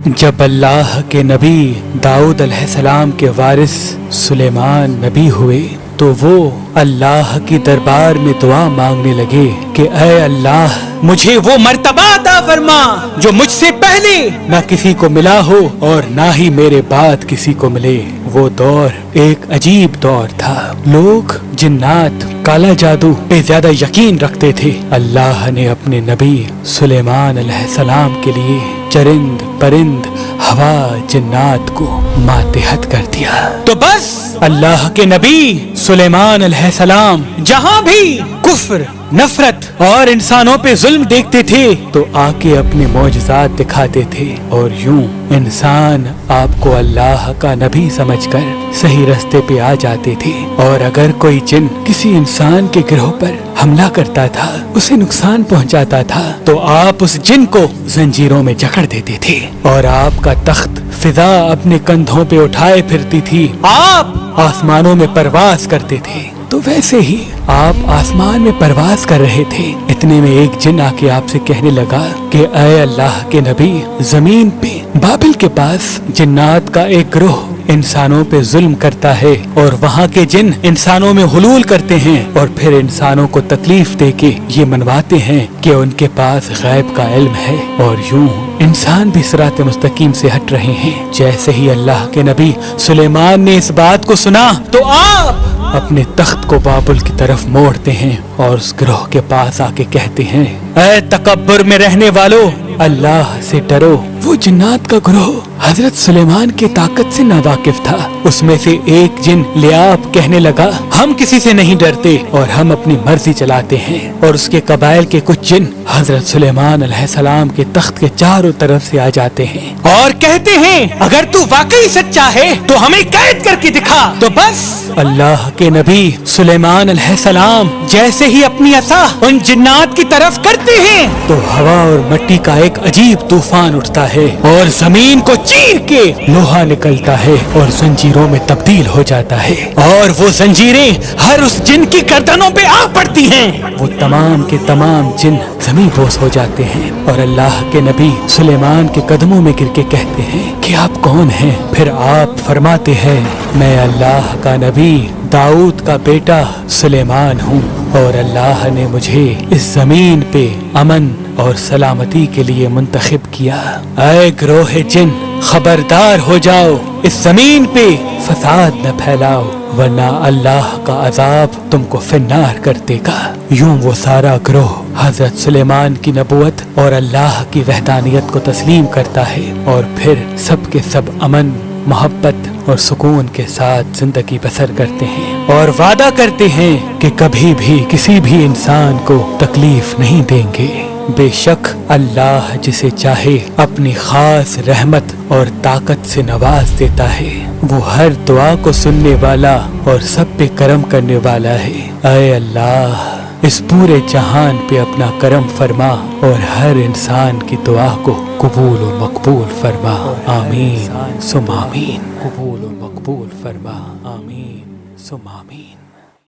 जब अल्लाह के नबी दाऊद अलैहिस्सलाम के वारिस सुलेमान नबी हुए तो वो अल्लाह की दरबार में दुआ मांगने लगे कि ऐ अल्लाह मुझे वो मर्तबा अता फरमा जो मुझसे पहले न किसी को मिला हो और ना ही मेरे बाद किसी को मिले। वो दौर एक अजीब दौर था। लोग जिन्नात काला जादू पे ज्यादा यकीन रखते थे। अल्लाह ने अपने नबी सुलेमान अलैहिस्सलाम के लिए चरिंद परिंद हवा जिन्नात को मातहत कर दिया। तो बस अल्लाह के नबी सुलेमान अलैहिस्सलाम जहाँ भी कुफ्र नफरत और इंसानों पे जुल्म देखते थे तो आके अपने मौजज़ात दिखाते थे और यूं इंसान आपको अल्लाह का नबी समझकर सही रास्ते पे आ जाते थे। और अगर कोई जिन किसी इंसान के गिरोह पर हमला करता था, उसे नुकसान पहुंचाता था, तो आप उस जिन को जंजीरों में जकड़ देते थे और आपका तख्त फिजा अपने कंधों पे उठाए फिरती थी। आप आसमानों में परवाज करते थे। तो वैसे ही आप आसमान में परवाज कर रहे थे, इतने में एक जिन आके आपसे कहने लगा कि ऐ अल्लाह के नबी, जमीन पे बाबिल के पास जिन्नात का एक ग्रोह इंसानों पे जुल्म करता है और वहाँ के जिन इंसानों में हुलूल करते हैं और फिर इंसानों को तकलीफ देके ये मनवाते हैं कि उनके पास गैब का इल्म है और यूं इंसान भी सिरात मुस्तकीम से हट रहे हैं। जैसे ही अल्लाह के नबी सुलेमान ने इस बात को सुना तो आप अपने तख्त को बाबुल की तरफ मोड़ते हैं और उस ग्रोह के पास आके कहते हैं, ऐ तकब्बुर में रहने वालों, अल्लाह से डरो। वो जिन्नात का ग्रोह हजरत सुलेमान की ताकत से नावाकिफ था। उसमें से एक जिन लियाब कहने लगा, हम किसी से नहीं डरते और हम अपनी मर्जी चलाते हैं। और उसके कबाइल के कुछ जिन हजरत सुलेमान अलैहिस्सलाम के तख्त के चारों तरफ से आ जाते हैं और कहते हैं, अगर तू वाकई सच्चा है तो हमें कैद करके दिखा। तो बस अल्लाह के नबी सुलेमान अलैहिस्सलाम जैसे ही अपनी असा उन जिन्नात की तरफ करते हैं तो हवा और मिट्टी का एक अजीब तूफान उठता है और जमीन को चीर के लोहा निकलता है और जंजीरों में तब्दील हो जाता है और वो जंजीरें हर उस जिन की गर्दनों पे आ पड़ती हैं। वो तमाम के तमाम जिन जमीन बोस हो जाते हैं और अल्लाह के नबी सुलेमान के कदमों में गिर के कहते हैं कि आप कौन हैं? फिर आप फरमाते हैं, मैं अल्लाह का नबी दाऊद का बेटा सुलेमान हूँ और अल्लाह ने मुझे इस जमीन पे अमन और सलामती के लिए मुंतखब किया। ऐ ग्रोह जिन, खबरदार हो जाओ, इस जमीन पे फसाद न फैलाओ वरना अल्लाह का अजाब तुमको फिन्नार कर देगा। यूं वो सारा ग्रोह हजरत सुलेमान की नबूवत और अल्लाह की वहदानियत को तस्लीम करता है और फिर सब के सब अमन मोहब्बत और सुकून के साथ जिंदगी बसर करते हैं और वादा करते हैं कि कभी भी किसी भी इंसान को तकलीफ नहीं देंगे। बेशक अल्लाह जिसे चाहे अपनी खास रहमत और ताकत से नवाज देता है। वो हर दुआ को सुनने वाला और सब पे करम करने वाला है। ऐ अल्लाह, इस पूरे जहान पे अपना करम फरमा और हर इंसान की दुआ को कबूल और मकबूल फरमा। आमीन सुम आमीन। कबूल और मकबूल फरमा। आमीन सुम आमीन।